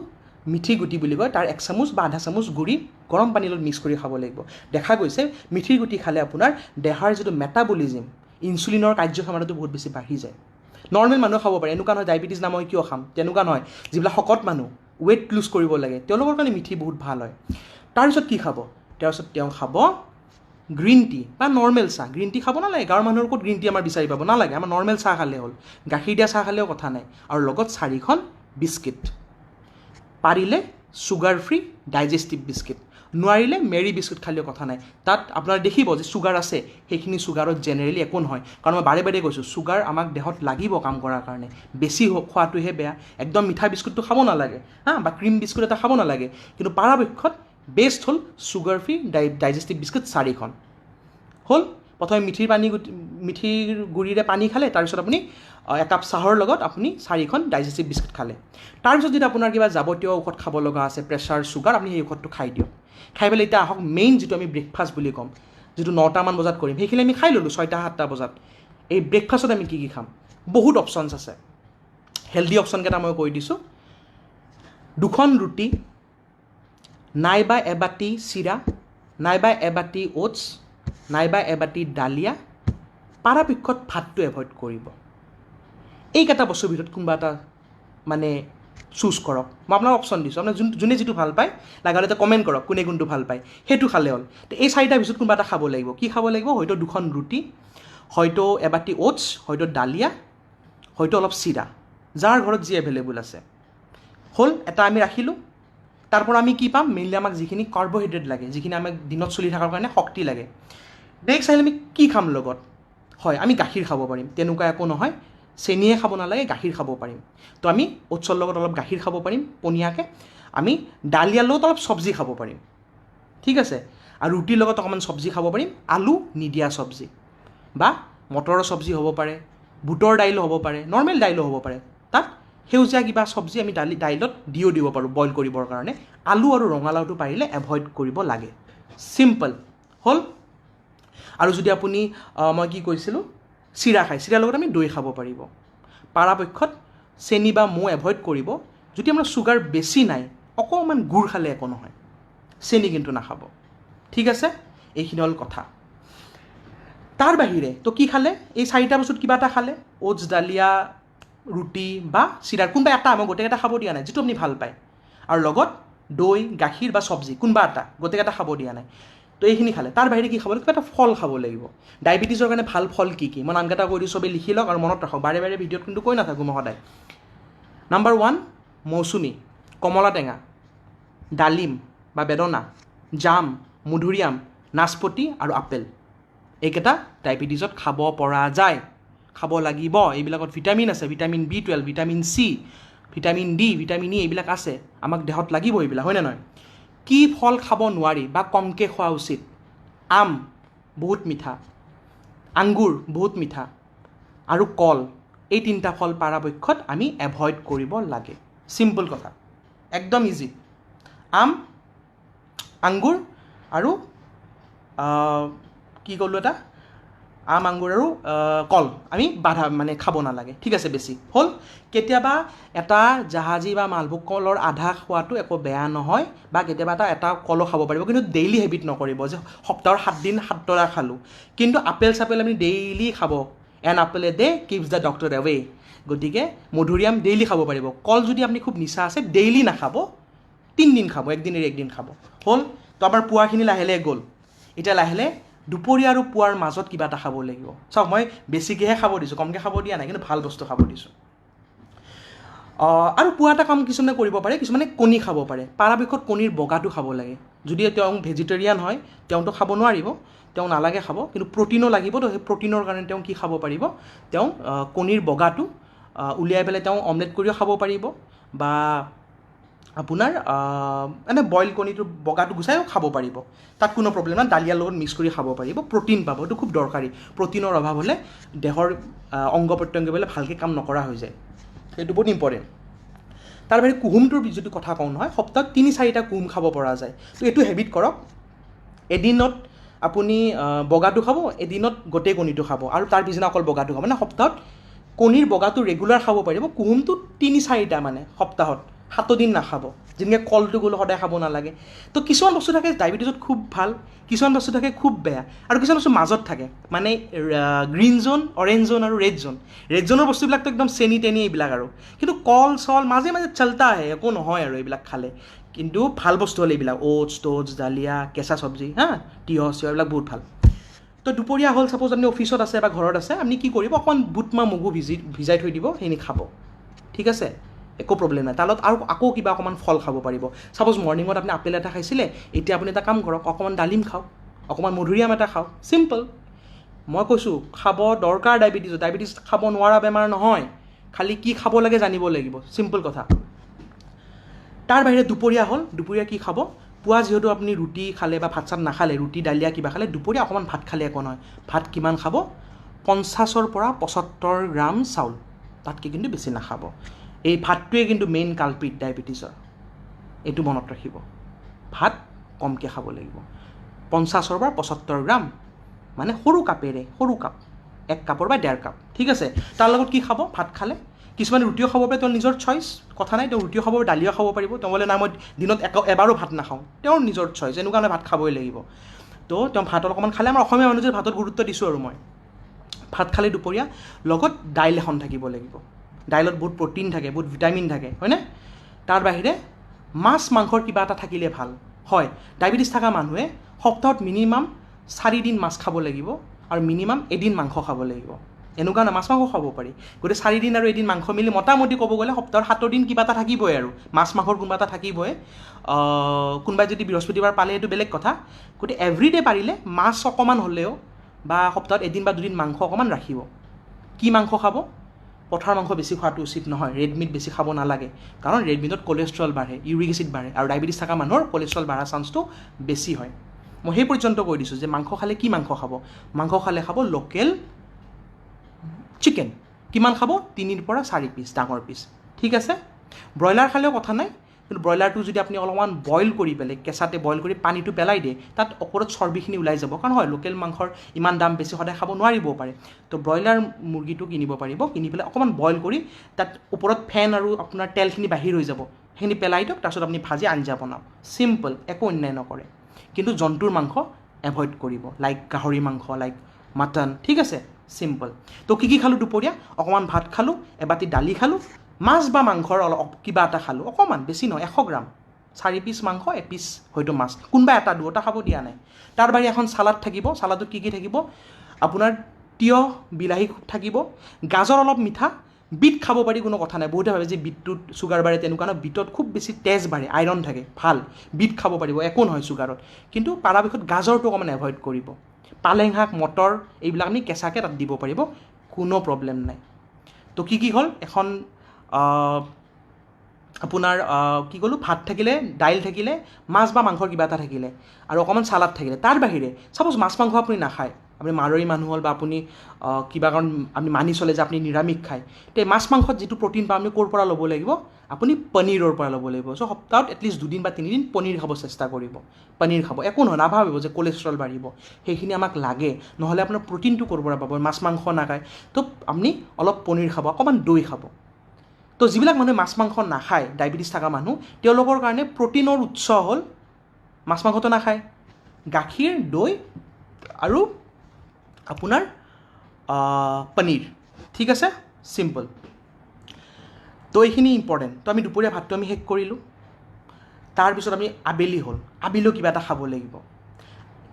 মিঠি গুটি বুলি কয় তাৰ 1 চামুচ বা আধা চামুচ গুড়ি গৰম পানীৰ লগত মিক্স কৰি খাব লাগিব দেখা গৈছে মিঠিৰ গুটি খালে আপোনাৰ দেহাৰ যিটো মেটাবলিজিম ইনচুলিনৰ কাৰ্যক্ষমতাটো বহুত বেছি বাঢ়ি যায় নৰ্মেল মানুহে খাব পাৰে এনেকুৱা নহয় ডায়েবেটিছ না মই কিয় খাম তেনেকুৱা নহয় যিবিলাক শকত মানুহ ৱেইট লুজ কৰিব লাগে তেওঁলোকৰ কাৰণে মিঠি বহুত ভাল হয় তাৰপিছত কি খাব তাৰপিছত তেওঁ খাব গ্ৰীণ টি বা নৰ্মেল চাহ গ্ৰীণ টি খাব নালাগে গাঁৱৰ মানুহৰ ক'ত গ্ৰীণ টি আমাৰ বিচাৰি পাব নালাগে আমাৰ নৰ্মেল চাহ খালে হ'ল গাখীৰ দিয়া চাহ খালেও কথা নাই আৰু লগত 4খন বিস্কিট পাৰিলে চুগাৰ ফ্ৰী ডাইজেষ্টিভ বিস্কিট নোৱাৰিলে মেৰী বিস্কুট খালেও কথা নাই তাত আপোনাৰ দেখিব যে চুগাৰ আছে সেইখিনি চুগাৰত জেনেৰেলি একো নহয় কাৰণ মই বাৰে বাৰে কৈছোঁ চুগাৰ আমাক দেহত লাগিব কাম কৰাৰ কাৰণে বেছি খোৱাটোহে বেয়া একদম মিঠা বিস্কুটটো খাব নালাগে বা ক্ৰীম বিস্কুট এটা খাব নালাগে কিন্তু পৰাপক্ষত বেষ্ট হ'ল চুগাৰ ফ্ৰী ডাইজেষ্টিভ বিস্কুট 4খন হ'ল প্ৰথমে মিঠিৰ গুড়িৰে পানী খালে তাৰপিছত আপুনি একাপ চাহৰ লগত আপুনি 4খন ডাইজেষ্টিভ বিস্কুট খালে তাৰপিছত যদি আপোনাৰ কিবা যাৱতীয় ঔষধ খাব লগা আছে প্ৰেছাৰ চুগাৰ আপুনি সেই ঔষধটো খাই দিয়ক খাই পেলাই এতিয়া আহক মেইন যিটো আমি ব্ৰেকফাষ্ট বুলি ক'ম যিটো 9টামান বজাত কৰিম সেইখিনি আমি খাই ল'লোঁ 6টা-7টা বজাত এই ব্ৰেকফাষ্টত আমি কি খাম বহুত অপশ্যনছ আছে হেল্ডি অপশ্যনকেইটা মই কৈ দিছোঁ 2খন ৰুটি নাইবা এবাটি চিৰা নাইবা এবাটি অ'টছ নাইবা এবাটি ডালিয়া, পৰাপক্ষত ভাতটো এভইড কৰিব। এইকেইটা বস্তুৰ ভিতৰত কোনোবা এটা মানে চুজ কৰক। মই আপোনাক অপশ্যন দিছোঁ, আপোনাক যোনে যিটো ভাল পায় লগা হ'লে কমেণ্ট কৰক কোনে কোনটো ভাল পায়, সেইটো খালে হ'ল। তো এই চাৰিটাৰ ভিতৰত কোনোবা এটা খাব লাগিব। কি খাব লাগিব? হয়তো 2খন ৰুটি, হয়তো এবাটি অ'টছ, হয়তো ডালিয়া, হয়তো অলপ চিৰা, যাৰ ঘৰত যি এভেইলেবল আছে। হ'ল, এটা আমি ৰাখিলোঁ। তাৰ পৰা আমি কি পাম? মেইনলি আমাক যিখিনি কাৰ্বহাইড্ৰেট লাগে, যিখিনি আমাক দিনত চলি থকাৰ কাৰণে শক্তি লাগে। নেক্সট আহিলে আমি কি খাম লগত? হয়, আমি গাখীৰ খাব পাৰিম, তেনেকুৱা একো নহয়। চেনিয়ে খাব নালাগে, গাখীৰ খাব পাৰিম। তো আমি অ'টছৰ লগত অলপ গাখীৰ খাব পাৰিম পনীয়াকৈ। আমি ডালিয়াৰ লগত অলপ চব্জি খাব পাৰিম, ঠিক আছে। আৰু ৰুটিৰ লগত অকণমান চব্জি খাব পাৰিম, আলু নিদিয়া চব্জি, বা মটৰৰ চব্জি হ'ব পাৰে, বুটৰ দাইলো হ'ব পাৰে, নৰ্মেল দাইলো হ'ব পাৰে। তাত সেউজীয়া কিবা চব্জি আমি দাইলত দিও দিব পাৰোঁ বইল কৰিবৰ কাৰণে। আলু আৰু ৰঙালাওটো পাৰিলে এভইড কৰিব লাগে। চিম্পল হ'ল। আৰু যদি আপুনি মই কি কৈছিলোঁ, চিৰা খায়, চিৰাৰ লগত আমি দৈ খাব পাৰিব। পৰাপক্ষত চেনি বা মৌ এভইড কৰিব। যদি আপোনাৰ চুগাৰ বেছি নাই, অকণমান গুড় খালে একো নহয়, চেনি কিন্তু নাখাব, ঠিক আছে। এইখিনি হ'ল কথা। তাৰ বাহিৰে তো কি খালে? এই চাৰিটা বস্তুত কিবা এটা খালে, অ'টছ, ডালিয়া, ৰুটি বা চিৰাৰ কোনোবা এটা, মই গোটেইকেইটা খাব দিয়া নাই, যিটো আপুনি ভাল পায়। আৰু লগত দৈ, গাখীৰ বা চব্জি কোনোবা এটা, গোটেইকেইটা খাব দিয়া নাই। তো এইখিনি খালে। তাৰ বাহিৰে কি খাব লাগিব? কিবা এটা ফল খাব লাগিব। ডায়েবেটিছৰ কাৰণে ভাল ফল কি কি? মই নামকেইটা কৈ দিওঁ, চবেই লিখি লওক আৰু মনত ৰাখক। বাৰে বাৰে ভিডিঅ'ত কিন্তু কৈ নাথাকোঁ মই সদায়। নাম্বাৰ 1 মৌচুমী, কমলা টেঙা, ডালিম বা বেদনা, জাম, মধুৰিআম, নাচপতি আৰু আপেল। এইকেইটা ডায়েবেটিছত খাব পৰা যায়, খাব লাগিব। এইবিলাকত ভিটামিন আছে, vitamin B12, vitamin C, vitamin D, vitamin E এইবিলাক আছে। আমাক দেহত লাগিব এইবিলাক, হয়নে নহয়? কি ফল খাব নোৱাৰি বা কমকৈ খোৱা উচিত? আম বহুত মিঠা, আঙ্গুৰ বহুত মিঠা, আৰু কল। এই 3টা ফল পৰাপক্ষত আমি এভইড কৰিব লাগে। চিম্পল কথা, একদম ইজি। আম, আঙ্গুৰ আৰু কি ক'লোঁ এটা, আম, আঙ্গুৰ আৰু কল আমি খাব নালাগে, ঠিক আছে। বেছি হ'ল। কেতিয়াবা এটা জাহাজী বা মালভোগ কলৰ আধা খোৱাটো একো বেয়া নহয়, বা কেতিয়াবা এটা কলো খাব পাৰিব, কিন্তু ডেইলি হেবিট নকৰিব যে সপ্তাহৰ 7 দিন 7টা খালোঁ। কিন্তু আপেল চাপেল আমি ডেইলি খাব। N apple a day keeps the doctor away. গতিকে মধুৰিআম ডেইলি খাব পাৰিব। কল যদি আপুনি খুব নিচা আছে, ডেইলি নাখাব, 3 দিন খাব, 1 দিন এৰি 1 দিন খাব। হ'ল। তো আমাৰ পুৱাখিনি লাহে লাহে গ'ল। এতিয়া লাহে লাহে দুপৰীয়া আৰু পুৱাৰ মাজত কিবা এটা খাব লাগিব। চাওক, মই বেছিকৈহে খাব দিছোঁ, কমকৈ খাব দিয়া নাই, কিন্তু ভাল বস্তু খাব দিছোঁ। আৰু পুৱা এটা কাম কিছুমানে কৰিব পাৰে, কিছুমানে কণী খাব পাৰে। পৰাপক্ষত কণীৰ বগাটো খাব লাগে। যদি তেওঁ ভেজিটেৰিয়ান হয়, তেওঁতো খাব নোৱাৰিব, তেওঁ নালাগে খাব, কিন্তু প্ৰটিনো লাগিব। তো সেই প্ৰটিনৰ কাৰণে তেওঁ কি খাব পাৰিব? তেওঁ কণীৰ বগাটো উলিয়াই পেলাই তেওঁ অমলেট কৰিও খাব পাৰিব, বা আপোনাৰ এনে বইল কণীটোৰ বগাটো গুচাইও খাব পাৰিব। তাত কোনো প্ৰব্লেম নাই। ডালিয়াৰ লগত মিক্স কৰি খাব পাৰিব, প্ৰটিন পাব। এইটো খুব দৰকাৰী। প্ৰটিনৰ অভাৱ হ'লে দেহৰ অংগ প্ৰত্যংগবিলাক ভালকৈ কাম নকৰা হৈ যায়, সেইটো বহুত ইম্পৰ্টেণ্ট। তাৰ বাহিৰে কুহুমটোৰ যদি কথা কওঁ নহয়, সপ্তাহত 3-4টা কুহুম খাব পৰা যায়। তো এইটো হেবিট কৰক। এদিনত আপুনি বগাটো খাব, এদিনত গোটেই কণীটো খাব, আৰু তাৰ পিছদিনা অকল বগাটো খাব। মানে সপ্তাহত কণীৰ বগাটো ৰেগুলাৰ খাব পাৰিব, কুহুমটো 3-4টা, মানে সপ্তাহত 7 দিন নাখাব। যেনেকৈ কলটো গ'লো সদায় খাব নালাগে। তো কিছুমান বস্তু থাকে ডায়েবেটিছত খুব ভাল, কিছুমান বস্তু থাকে খুব বেয়া, আৰু কিছুমান বস্তু মাজত থাকে। মানে গ্ৰীণ জ'ন, অৰেঞ্জ জ'ন আৰু ৰেড জ'ন। ৰেড জ'নৰ বস্তুবিলাকতো একদম চেনি টেনি এইবিলাক আৰু, কিন্তু কল চল মাজে মাজে চলতা আহে, একো নহয় আৰু এইবিলাক খালে। কিন্তু ভাল বস্তু হ'লে এইবিলাক অ'টছ ট'টছ, ডালিয়া, কেঁচা চব্জি, তিয়হ চিয়হ, এইবিলাক বহুত ভাল। তো দুপৰীয়া হ'ল, ছাপ'জ আপুনি অফিচত আছে বা ঘৰত আছে, আপুনি কি কৰিব? অকণমান বুট মাহ মগু ভিজাই থৈ দিব, সেইখিনি খাব, ঠিক আছে। একো প্ৰব্লেম নাই। তাৰ লগত আৰু আকৌ কিবা অকণমান ফল খাব পাৰিব। ছাপ'জ মৰ্ণিঙত আপুনি আপেল এটা খাইছিলে, এতিয়া আপুনি এটা কাম কৰক, অকণমান ডালিম খাওক, অকণমান মধুৰিআম এটা খাওক, চিম্পল। মই কৈছোঁ খাব দৰকাৰ। ডায়েবেটিছ খাব নোৱাৰা বেমাৰ নহয়, খালি কি খাব লাগে জানিব লাগিব, চিম্পল কথা। তাৰ বাহিৰে দুপৰীয়া হ'ল, দুপৰীয়া কি খাব? পুৱা যিহেতু আপুনি ৰুটি খালে বা ভাত চাত নাখালে, ৰুটি ডালিয়া কিবা খালে, দুপৰীয়া অকণমান ভাত খালে একো নহয়। ভাত কিমান খাব? 50ৰ পৰা 75 গ্ৰাম চাউল, তাতকৈ কিন্তু বেছি নাখাব। এই ভাতটোৱে কিন্তু মেইন কালপিট ডায়েবেটিছৰ, এইটো মনত ৰাখিব। ভাত কমকৈ খাব লাগিব, 50ৰ পৰা 75 গ্ৰাম, মানে সৰু কাপেৰে, সৰু কাপ, 1 কাপৰ বা 1.5 কাপ, ঠিক আছে। তাৰ লগত কি খাব? ভাত খালে কিছুমানে ৰুটিও খাব পাৰে, তেওঁৰ নিজৰ চইচ, কথা নাই। তেওঁ ৰুটিও খাব পাৰে, দালিও খাব পাৰিব। তেওঁ বোলে নাই মই দিনত এবাৰো ভাত নাখাওঁ, তেওঁৰ নিজৰ চইচ, এনেকুৱা নহয় ভাত খাবই লাগিব। তো তেওঁ ভাত অকণমান খালে, আমাৰ অসমীয়া মানুহ যে ভাতত গুৰুত্ব দিছোঁ আৰু মই ভাত খালে দুপৰীয়া লগত দাইল এখন থাকিব লাগিব। দাইলত বহুত প্ৰ'টিন থাকে, বহুত ভিটামিন থাকে, হয়নে? তাৰ বাহিৰে মাছ মাংসৰ কিবা এটা থাকিলে ভাল হয়। ডায়েবেটিছ থকা মানুহে সপ্তাহত মিনিমাম 4 দিন মাছ খাব লাগিব আৰু মিনিমাম এদিন মাংস খাব লাগিব। এনেকুৱা নহয়, মাছ মাংস খাব পাৰি, গতিকে 4 দিন আৰু এদিন মাংস মিলি মোটামুটি ক'ব গ'লে সপ্তাহৰ 7 দিন কিবা এটা থাকিবই আৰু মাছ মাংসৰ কোনোবা এটা থাকিবই। কোনোবাই যদি বৃহস্পতিবাৰ পালে এইটো বেলেগ কথা, গতিকে এভৰিডে পাৰিলে মাছ অকণমান হ'লেও বা সপ্তাহত এদিন বা 2 দিন মাংস অকণমান ৰাখিব। কি মাংস খাব? পঠাৰ মাংস বেছি খোৱাটো উচিত নহয়, ৰেড মিট বেছি খাব নালাগে, কাৰণ ৰেড মিটত কলেষ্ট্ৰল বাঢ়ে, ইউৰিক এচিড বাঢ়ে, আৰু ডায়েবেটিছ থকা মানুহৰ কলেষ্ট্ৰল বাঢ়াৰ চান্সটো বেছি হয়। মই সেই পৰ্যন্ত কৈ দিছোঁ যে মাংস খালে কি মাংস খাব? মাংস খালে খাব লোকেল চিকেন। কিমান খাব? 3 পৰা 4 পিচ ডাঙৰ পিচ, ঠিক আছে? ব্ৰইলাৰ খালেও কথা নাই, কিন্তু ব্ৰইলাৰটো যদি আপুনি অলপমান বইল কৰি পেলাই, কেঁচাতে বইল কৰি পানীটো পেলাই দিয়ে, তাত ওপৰত চৰ্বিখিনি ওলাই যাব, কাৰণ হয় লোকেল মাংসৰ ইমান দাম বেছি, সদায় খাব নোৱাৰিবও পাৰে। তো ব্ৰইলাৰ মুৰ্গীটো কিনিব পাৰিব, কিনি পেলাই অকণমান বইল কৰি তাত ওপৰত ফেন আৰু আপোনাৰ তেলখিনি বাহিৰ হৈ যাব, সেইখিনি পেলাই দিয়ক, তাৰপিছত আপুনি ভাজি আঞ্জা বনাওক, চিম্পল, একো অন্যায় নকৰে। কিন্তু জন্তুৰ মাংস এভইড কৰিব, লাইক গাহৰি মাংস, লাইক মাটন, ঠিক আছে? চিম্পল। তো কি খালোঁ দুপৰীয়া? অকণমান ভাত খালোঁ, এবাতি দালি খালোঁ, মাছ বা মাংসৰ অলপ কিবা এটা খালোঁ, অকণমান, বেছি নহয়, 100 গ্ৰাম, 4 পিচ মাংস, 1 পিচ হয়তো মাছ, কোনোবা এটা দুটা খাব দিয়া নাই। তাৰ বাহিৰে এখন চালাড থাকিব। চালাডত কি থাকিব? আপোনাৰ তিয়ঁহ, বিলাহী থাকিব, গাজৰ অলপ মিঠা, বিট খাব পাৰি, কোনো কথা নাই। বহুতে ভাবে যে বিটটোত চুগাৰ বাঢ়ে, তেনেকুৱা নহয়, বিটত খুব বেছি তেজ বাঢ়ে, আইৰণ থাকে, ভাল, বিট খাব পাৰিব, একো নহয় চুগাৰত। কিন্তু পৰাপক্ষত গাজৰটো অকণমান এভইড কৰিব। পালেং শাক, মটৰ, এইবিলাক আমি কেঁচাকৈ তাত দিব পাৰিব, কোনো প্ৰব্লেম নাই। তো কি হ'ল? এখন আপোনাৰ কি ক'লোঁ, ভাত থাকিলে, দাইল থাকিলে, মাছ বা মাংসৰ কিবা এটা থাকিলে, আৰু অকণমান চালাড থাকিলে। তাৰ বাহিৰে ছাপ'জ মাছ মাংস আপুনি নাখায়, আপুনি মাৰোৱাৰী মানুহ হ'ল, বা আপুনি কিবা কাৰণ আমি মানি চলে যে আপুনি নিৰামিষ খায়, তে মাছ মাংসত যিটো প্ৰ'টিন পাওঁ আমি ক'ৰ পৰা ল'ব লাগিব? আপুনি পনীৰৰ পৰা ল'ব লাগিব। চ' সপ্তাহত এটলিষ্ট 2 দিন বা 3 দিন পনীৰ খাব চেষ্টা কৰিব। পনীৰ খাব, একো নহয়, নাভাবিব যে কলেষ্ট্ৰল বাঢ়িব, সেইখিনি আমাক লাগে, নহ'লে আপোনাৰ প্ৰ'টিনটো ক'ৰ পৰা পাব? মাছ মাংস নাখায়, তো আপুনি অলপ পনীৰ খাব, অকণমান দৈ খাব। তো যিবিলাক মানুহে মাছ মাংস নাখায়, ডায়েবেটিছ থকা মানুহ, তেওঁলোকৰ কাৰণে প্ৰ'টিনৰ উৎস হ'ল, মাছ মাংসটো নাখায়, গাখীৰ, দৈ আৰু আপোনাৰ পনীৰ, ঠিক আছে? চিম্পল। তো এইখিনি ইম্পৰ্টেণ্ট। তো আমি দুপৰীয়া ভাতটো আমি শেষ কৰিলোঁ। তাৰপিছত আমি আবেলি হ'ল, আবেলিও কিবা এটা খাব লাগিব।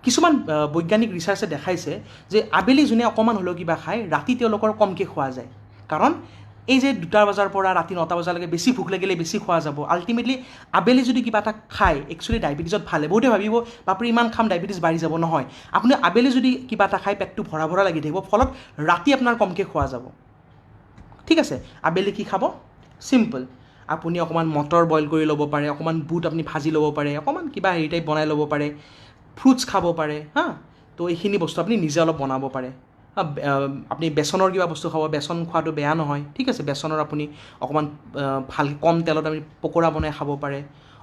কিছুমান বৈজ্ঞানিক ৰিচাৰ্চে দেখাইছে যে আবেলি যোনে অকণমান হ'লেও কিবা খায়, ৰাতি তেওঁলোকৰ কমকৈ খোৱা যায়, কাৰণ এই যে 2টা বজাৰ পৰা ৰাতি 9টা বজালৈকে বেছি ভোক লাগিলে বেছি খোৱা যাব। আল্টিমেটলি আবেলি যদি কিবা এটা খায়, একচুৱেলি ডায়েবেটিছত ভালে। বহুতে ভাবিব বাপৰে ইমান খাম, ডায়েবেটিছ বাঢ়ি যাব, নহয়। আপুনি আবেলি যদি কিবা এটা খায়, পেটটো ভৰা ভৰা লাগি থাকিব, ফলত ৰাতি আপোনাৰ কমকৈ খোৱা যাব, ঠিক আছে? আবেলি কি খাব? চিম্পল, আপুনি অকণমান মটৰ বইল কৰি ল'ব পাৰে, অকণমান বুট আপুনি ভাজি ল'ব পাৰে, অকণমান কিবা হেৰি টাইপ বনাই ল'ব পাৰে, ফ্ৰুটছ খাব পাৰে, হা। তো এইখিনি বস্তু আপুনি নিজে অলপ বনাব পাৰে। আপুনি বেচনৰ কিবা বস্তু খাব, বেচন খোৱাটো বেয়া নহয়, ঠিক আছে? বেচনৰ আপুনি অকণমান ভাল কম তেলত আপুনি পকোৰা বনাই খাব পাৰে,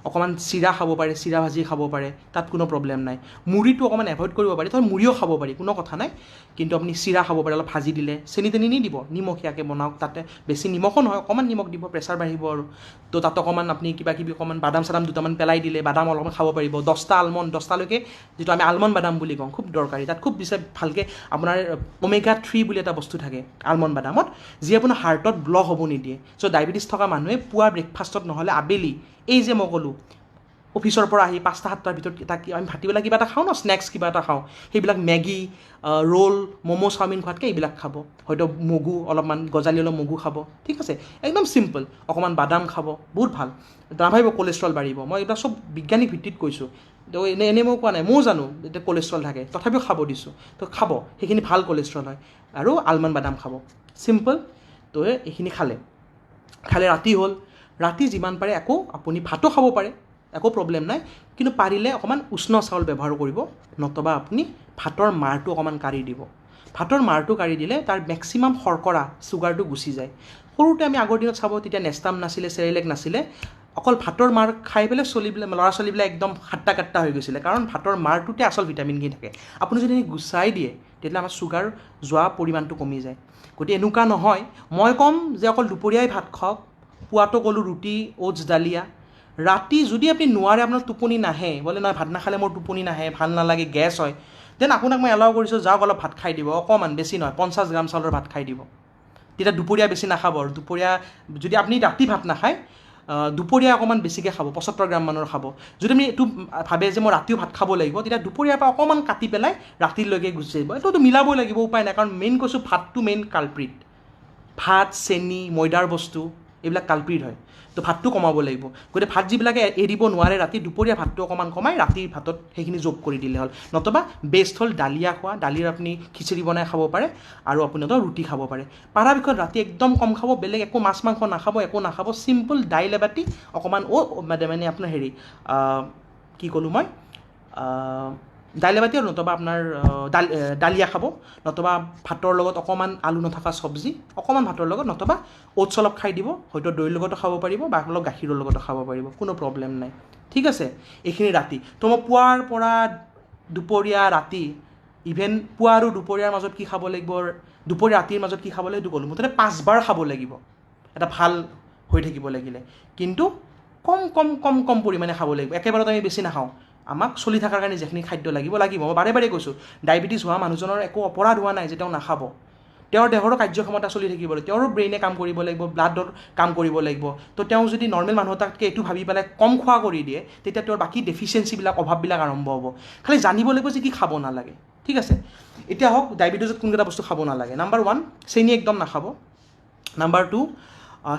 অকণমান চিৰা খাব পাৰে, চিৰা ভাজি খাব পাৰে, তাত কোনো প্ৰব্লেম নাই। মুড়িটো অকণমান এভইড কৰিব পাৰি, তথাপি মুড়িও খাব পাৰি, কোনো কথা নাই, কিন্তু আপুনি চিৰা খাব পাৰে, অলপ ভাজি দিলে, চেনি তেনি নিদিব, নিমখীয়াকৈ বনাওক, তাতে বেছি নিমখো নহয়, অকণমান নিমখ দিব, প্ৰেছাৰ বাঢ়িব আৰু। তো তাত অকণমান আপুনি কিবা কিবি অকণমান বাদাম চাদাম দুটামান পেলাই দিলে, বাদাম অলপমান খাব পাৰিব, 10টা আলমণ্ড, 10টালৈকে, যিটো আমি আলমণ্ড বাদাম বুলি কওঁ, খুব দৰকাৰী। তাত খুব বেছি ভালকৈ আপোনাৰ ওমেগা 3 বুলি এটা বস্তু থাকে আলমণ্ড বাদামত, যি আপোনাৰ হাৰ্টত ব্লক হ'ব নিদিয়ে। চ' ডায়েবেটিছ থকা মানুহে পুৱা ব্ৰেকফাষ্টত নহ'লে আবেলি, এই যে মই ক'লোঁ অফিচৰ পৰা আহি 5টা-7টাৰ ভিতৰত আমি ভাটিবেলা কিবা এটা খাওঁ ন, স্নেক্স কিবা এটা খাওঁ, সেইবিলাক মেগী, ৰোল, ম'ম', চাওমিন খোৱাতকৈ এইবিলাক খাব। হয়তো মগু অলপমান গজালি অলপ মগু খাব, ঠিক আছে? একদম চিম্পল, অকণমান বাদাম খাব, বহুত ভাল। নাভাবিব কলেষ্ট্ৰল বাঢ়িব, মই এইবিলাক চব বিজ্ঞানিক ভিত্তিত কৈছোঁ। তো এনেই মই কোৱা নাই, ময়ো জানো এতিয়া কলেষ্ট্ৰল থাকে, তথাপিও খাব দিছোঁ। তো খাব, সেইখিনি ভাল কলেষ্ট্ৰল হয়, আৰু আলমণ্ড বাদাম খাব, চিম্পল। তো এইখিনি খালে ৰাতি হ'ল, ৰাতি যিমান পাৰে একো আপুনি ভাতো খাব পাৰে, একো প্ৰব্লেম নাই, কিন্তু পাৰিলে অকণমান উষ্ণ চাউল ব্যৱহাৰ কৰিব, নতুবা আপুনি ভাতৰ মাৰটো অকণমান কাঢ়ি দিব। ভাতৰ মাৰটো কাঢ়ি দিলে তাৰ মেক্সিমাম শৰ্কৰা, চুগাৰটো গুচি যায়। সৰুতে আমি আগৰ দিনত চাব, তেতিয়া নেষ্টাম নাছিলে, চেৰেলেক নাছিলে, অকল ভাতৰ মাৰ খাই পেলাই ল'ৰা ছোৱালীবিলাক একদম হাট্টা কাট্টা হৈ গৈছিলে, কাৰণ ভাতৰ মাৰটোতে আচল ভিটামিনখিনি থাকে। আপুনি যদি গুচাই দিয়ে, তেতিয়াহ'লে আমাৰ চুগাৰ যোৱা পৰিমাণটো কমি যায়। গতিকে এনেকুৱা নহয়, মই ক'ম যে অকল দুপৰীয়াই ভাত খাওক, পুৱাটো ক'লোঁ ৰুটি, অ'টছ, দালিয়া, ৰাতি যদি আপুনি নোৱাৰে, আপোনাৰ টোপনি নাহে, বোলে নহয় ভাত নাখালে মোৰ টোপনি নাহে, ভাল নালাগে, গেছ হয়, দেন আপোনাক মই এলাউ কৰিছোঁ, যাওক অলপ ভাত খাই দিব, অকণমান, বেছি নহয়, 50 গ্ৰাম চাউলৰ ভাত খাই দিব। তেতিয়া দুপৰীয়া বেছি নাখাব, আৰু দুপৰীয়া যদি আপুনি ৰাতি ভাত নাখায়, দুপৰীয়া অকণমান বেছিকৈ খাব, 75 গ্ৰাম মানৰ খাব। যদি আপুনি এইটো ভাবে যে মই ৰাতিও ভাত খাব লাগিব, তেতিয়া দুপৰীয়াৰ পৰা অকণমান কাটি পেলাই ৰাতিলৈকে গুচি আহিব। এইটোতো মিলাবই লাগিব, উপায় নাই, কাৰণ মেইন কৈছোঁ ভাতটো মেইন কালপ্ৰিট। ভাত, চেনি, ময়দাৰ বস্তু এইবিলাক কালপ্ৰিট হয়। তো ভাতটো কমাব লাগিব। গতিকে ভাত যিবিলাকে এৰিব নোৱাৰে ৰাতি, দুপৰীয়া ভাতটো অকণমান কমাই ৰাতিৰ ভাতত সেইখিনি যোগ কৰি দিলে হ'ল। নতুবা বেষ্ট হ'ল দালিয়া খোৱা, দালিৰ আপুনি খিচিৰি বনাই খাব পাৰে, আৰু আপুনি ৰুটি খাব পাৰে। পৰাপক্ষত ৰাতি একদম কম খাব, বেলেগ একো মাছ মাংস নাখাব, একো নাখাব, চিম্পল দাইল এবাতি, অকণমান মানে আপোনাৰ হেৰি কি ক'লোঁ মই, দাইল এবাতি, আৰু নতুবা আপোনাৰ দালিয়া খাব, নতুবা ভাতৰ লগত অকণমান আলু নথকা চব্জি, অকণমান ভাতৰ লগত, নতুবা অ'টছ অলপ খাই দিব, হয়তো দৈৰ লগতো খাব পাৰিব, বা অলপ গাখীৰৰ লগতো খাব পাৰিব, কোনো প্ৰব্লেম নাই। ঠিক আছে, এইখিনি ৰাতি। তো মই পুৱাৰ পৰা দুপৰীয়া, ৰাতি, ইভেন পুৱা আৰু দুপৰীয়াৰ মাজত কি খাব লাগিব, দুপৰীয়া ৰাতিৰ মাজত কি খাব লাগিব, এইটো ক'লোঁ। মুঠতে 5 বাৰ খাব লাগিব এটা ভাল হৈ থাকিব লাগিলে, কিন্তু কম কম কম কম পৰিমাণে খাব লাগিব। একেবাৰত আমি বেছি নাখাওঁ, আমাক চলি থকাৰ কাৰণে যিখিনি খাদ্য লাগিব। মই বাৰে বাৰে কৈছোঁ, ডায়েবেটিছ হোৱা মানুহজনৰ একো অপৰাধ হোৱা নাই যে তেওঁ নাখাব। তেওঁৰ দেহৰো কাৰ্যক্ষমতা চলি থাকিব লাগিব, তেওঁৰো ব্ৰেইনে কাম কৰিব লাগিব, ব্লাডৰ কাম কৰিব লাগিব। তো তেওঁ যদি নৰ্মেল মানুহ এটাতকৈ এইটো ভাবি পেলাই কম খোৱা কৰি দিয়ে, তেতিয়া তেওঁৰ বাকী ডেফিচিয়েঞ্চিবিলাক, অভাৱবিলাক আৰম্ভ হ'ব। খালি জানিব লাগিব যে কি খাব নালাগে। ঠিক আছে, এতিয়া হওক ডায়েবেটিছত কোনকেইটা বস্তু খাব নালাগে। নাম্বাৰ 1, চেনি একদম নাখাব। নাম্বাৰ 2,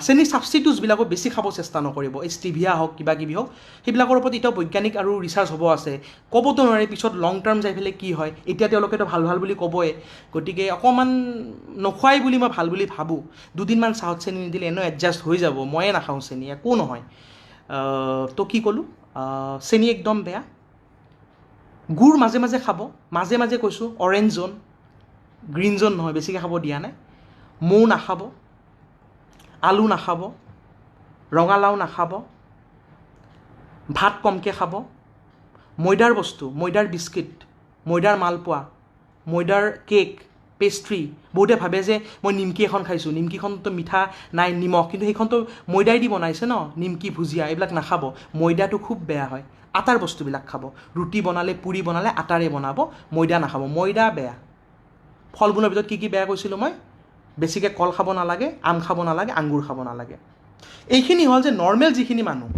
চেনি ছাবষ্টিটিউটছবিলাকো বেছি খাব চেষ্টা নকৰিব। এই ষ্টিভিয়া হওক, কিবা কিবি হওক, সেইবিলাকৰ ওপৰত এতিয়াও বৈজ্ঞানিক আৰু ৰিচাৰ্চ হ'ব আছে। ক'বতো নোৱাৰি পিছত লং টাৰ্ম যাই পেলাই কি হয়। এতিয়া তেওঁলোকেতো ভাল ভাল বুলি ক'বই, গতিকে অকণমান নোখোৱাই বুলি মই ভাল বুলি ভাবোঁ। দুদিনমান চাহত চেনি নিদিলে এনেও এডজাষ্ট হৈ যাব, ময়ে নাখাওঁ চেনি, একো নহয়। তো কি ক'লোঁ, চেনি একদম বেয়া। গুড় মাজে মাজে খাব, মাজে মাজে কৈছোঁ, অৰেঞ্জ জ'ন, গ্ৰীণ জ'ন নহয়, বেছিকৈ খাব দিয়া নাই। মৌ নাখাব, আলু নাখাব, ৰঙালাও নাখাব, ভাত কমকৈ খাব, ময়দাৰ বস্তু, ময়দাৰ বিস্কিট, ময়দাৰ মালপোৱা, ময়দাৰ কেক, পেষ্ট্ৰি। বহুতে ভাবে যে মই নিমকি এখন খাইছোঁ, নিমকিখনতো মিঠা নাই, নিমখ, কিন্তু সেইখনতো ময়দাই দি বনাইছে ন, নিমকি, ভুজিয়া, এইবিলাক নাখাব। ময়দাটো খুব বেয়া হয়। আটাৰ বস্তুবিলাক খাব, ৰুটি বনালে, পুৰি বনালে আটাৰে বনাব, ময়দা নাখাব, ময়দা বেয়া। ফল মূলৰ ভিতৰত কি কি বেয়া কৈছিলোঁ মই, বেছিকৈ কল খাব নালাগে, আম খাব নালাগে, আঙুৰ খাব নালাগে। এইখিনি হ'ল যে নৰ্মেল যিখিনি মানুহ,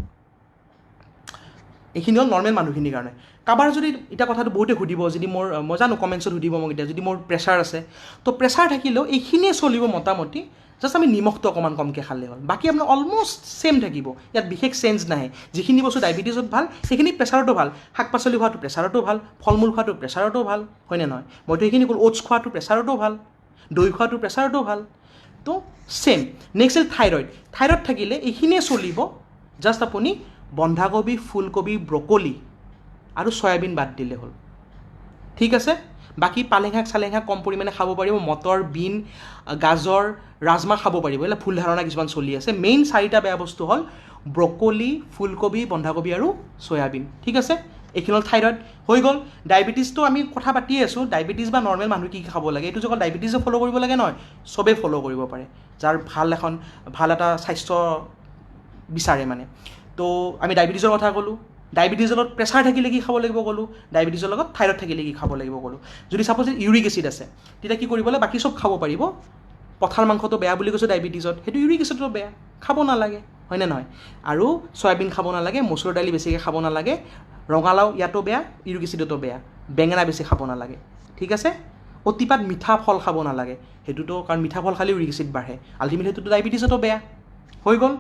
এইখিনি হ'ল নৰ্মেল মানুহখিনিৰ কাৰণে। কাৰোবাৰ যদি এতিয়া কথাটো বহুতে সুধিব, যদি মই জানো কমেণ্টছত সুধিব মোক এতিয়া, যদি মোৰ প্ৰেছাৰ আছে, তো প্ৰেছাৰ থাকিলেও এইখিনিয়ে চলিব মোটামুটি। জাষ্ট আমি নিমখটো অকণমান কমকৈ খালে হ'ল, বাকী আপোনাৰ অলমষ্ট ছেম থাকিব, ইয়াত বিশেষ চেঞ্জ নাহে। যিখিনি বস্তু ডায়েবেটিছত ভাল, সেইখিনি প্ৰেছাৰতো ভাল। শাক পাচলি খোৱাটো প্ৰেছাৰতো ভাল, ফল মূল খোৱাটো প্ৰেছাৰতো ভাল, হয়নে নহয়? মইতো সেইখিনি ক'লোঁ, অ'টছ খোৱাটো প্ৰেছাৰতো ভাল, দৈ খোৱাটো প্ৰেছাৰতো ভাল। তো ছেম। নেক্সট হ'ল থাইৰইড। থাইৰইড থাকিলে এইখিনিয়ে চলিব, জাষ্ট আপুনি বন্ধাকবি, ফুলকবি, ব্ৰকলি আৰু চয়াবিন বাদ দিলে হ'ল। ঠিক আছে, বাকী পালেং শাক চালেং শাক কম পৰিমাণে খাব পাৰিব, মটৰ, বিন, গাজৰ, ৰাজমাহ খাব পাৰিব। এইবিলাক ভুল ধাৰণা কিছুমান চলি আছে। মেইন 4টা বেয়া বস্তু হ'ল ব্ৰকলি, ফুলকবি, বন্ধাকবি আৰু চয়াবিন। ঠিক আছে, এইখিনি হ'ল থাইৰইড। হৈ গ'ল। ডায়েবেটিছটো আমি কথা পাতিয়ে আছোঁ, ডায়েবেটিছ বা নৰ্মেল মানুহ কি খাব লাগে। এইটো যে অকল ডায়েবেটিছে ফ'ল' কৰিব লাগে নহয়, চবেই ফ'ল' কৰিব পাৰে, যাৰ ভাল এটা স্বাস্থ্য বিচাৰে মানে। তো আমি ডায়েবেটিছৰ কথা ক'লোঁ, ডায়েবেটিছৰ লগত প্ৰেছাৰ থাকিলে কি খাব লাগিব ক'লোঁ, ডায়েবেটিছৰ লগত থাইৰইড থাকিলে কি খাব লাগিব ক'লোঁ। যদি চাপ'জ ইউৰিক এচিড আছে, তেতিয়া কি কৰিব লাগে, বাকী চব খাব পাৰিব। পঠাৰ মাংসটো বেয়া বুলি কৈছোঁ ডায়েবেটিছত, সেইটো ইউৰিক এচিডতো বেয়া, খাব নালাগে, হয়নে নহয়? আৰু চয়াবিন খাব নালাগে, মচুৰ দালি বেছিকৈ খাব নালাগে, ৰঙালাও ইয়াতো বেয়া, ইউৰিক এচিডতো বেয়া, বেঙেনা বেছি খাব নালাগে। ঠিক আছে, অতিপাত মিঠা ফল খাব নালাগে, সেইটোতো কাৰণ মিঠা ফল খালে ইউৰিক এচিড বাঢ়ে, আল্টিমেটলি সেইটোতো ডায়েবেটিছতো বেয়া। হৈ গ'ল।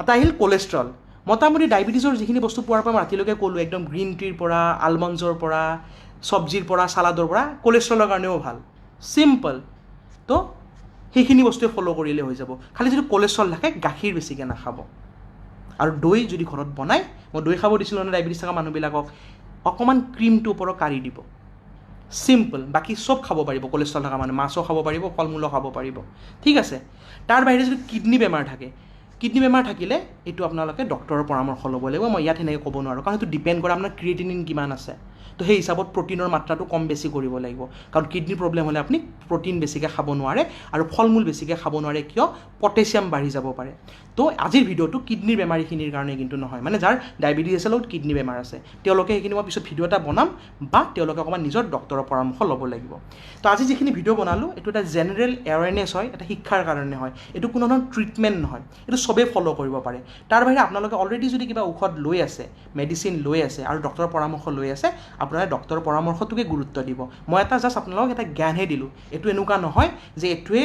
এটা আহিল কলেষ্ট্ৰল। মোটামুটি ডায়েবেটিছৰ যিখিনি বস্তু পোৱাৰ পৰা মই ৰাতিলৈকে ক'লোঁ, একদম গ্ৰীণ টিৰ পৰা, আলমণ্ডছৰ পৰা, চব্জিৰ পৰা, চালাডৰ পৰা, কলেষ্ট্ৰলৰ কাৰণেও ভাল, চিম্পল। তো সেইখিনি বস্তুৱে ফ'ল' কৰিলে হৈ যাব। খালি যদি কলেষ্ট্ৰল থাকে, গাখীৰ বেছিকৈ নাখাব। আৰু দৈ যদি ঘৰত বনায়, মই দৈ খাব দিছিলোঁ নহয় ডায়েবেটিছ থকা মানুহবিলাকক, অকণমান ক্ৰীমটো ওপৰত কাঢ়ি দিব, চিম্পল। বাকী চব খাব পাৰিব কলেষ্ট্ৰল থকা মানুহ, মাছো খাব পাৰিব, ফল মূলো খাব পাৰিব। ঠিক আছে, তাৰ বাহিৰে যদি কিডনী বেমাৰ থাকে, কিডনী বেমাৰ থাকিলে এইটো আপোনালোকে ডক্টৰৰ পৰামৰ্শ ল'ব লাগিব। মই ইয়াত সেনেকৈ ক'ব নোৱাৰোঁ, কাৰণ সেইটো ডিপেণ্ড কৰে আপোনাৰ ক্ৰিয়েটিনিন কিমান আছে। তো সেই হিচাপত প্ৰটিনৰ মাত্ৰাটো কম বেছি কৰিব লাগিব কাৰণ কিডনিৰ প্ৰব্লেম হ'লে আপুনি প্ৰটিন বেছিকৈ খাব নোৱাৰে আৰু ফল মূল বেছিকৈ খাব নোৱাৰে কিয় পটেছিয়াম বাঢ়ি যাব পাৰে তো আজিৰ ভিডিঅ'টো কিডনিৰ বেমাৰীখিনিৰ কাৰণে কিন্তু নহয় মানে যাৰ ডায়েবেটিছ আছে লগত কিডনি বেমাৰ আছে তেওঁলোকে সেইখিনি মই পিছত ভিডিঅ' এটা বনাম বা তেওঁলোকে অকণমান নিজৰ ডক্তৰৰ পৰামৰ্শ ল'ব লাগিব তো আজি যিখিনি ভিডিঅ' বনালোঁ এইটো এটা জেনেৰেল এৱেৰনেছ হয় এটা শিক্ষাৰ কাৰণে হয় এইটো কোনো ধৰণৰ ট্ৰিটমেণ্ট নহয় এইটো চবেই ফ'ল' কৰিব পাৰে তাৰ বাহিৰে আপোনালোকে অলৰেডি যদি কিবা ঔষধ লৈ আছে মেডিচিন লৈ আছে আৰু ডক্তৰৰ পৰামৰ্শ লৈ আছে আপোনালোকে ডক্তৰৰ পৰামৰ্শটোকে গুৰুত্ব দিব মই এটা জাষ্ট আপোনালোকক এটা জ্ঞানহে দিলোঁ এইটো এনেকুৱা নহয় যে এইটোৱে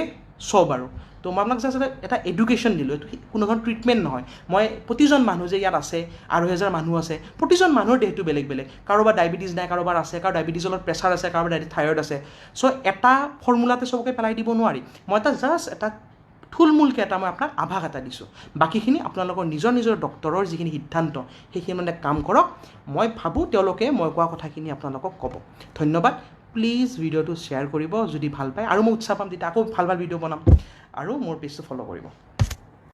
চব আৰু তো মই আপোনাক জাষ্ট এটা এডুকেশ্যন দিলোঁ এইটো কোনো ধৰণৰ ট্ৰিটমেণ্ট নহয় মই প্ৰতিজন মানুহ যে ইয়াত আছে 2,000 মানুহ আছে প্ৰতিজন মানুহৰ দেহটো বেলেগ বেলেগ কাৰোবাৰ ডায়েবেটিছ নাই কাৰোবাৰ আছে কাৰোবাৰ ডায়েবেটিছৰ লগত প্ৰেছাৰ আছে কাৰোবাৰ থাইৰয়ড আছে চ' এটা ফৰ্মুলাতে চবকে পেলাই দিব নোৱাৰি মই এটা জাষ্ট এটা থুলমূলকৈ এটা মই আপোনাক আভাস এটা দিছোঁ বাকীখিনি আপোনালোকৰ নিজৰ নিজৰ ডক্তৰৰ যিখিনি সিদ্ধান্ত সেইখিনি মানে কাম কৰক মই ভাবোঁ তেওঁলোকে মই কোৱা কথাখিনি আপোনালোকক ক'ব ধন্যবাদ প্লিজ ভিডিঅ'টো শ্বেয়াৰ কৰিব যদি ভাল পায় আৰু মই উৎসাহ পাম তেতিয়া আকৌ ভাল ভাল ভিডিঅ' বনাম আৰু মোৰ পেজটো ফ'ল' কৰিব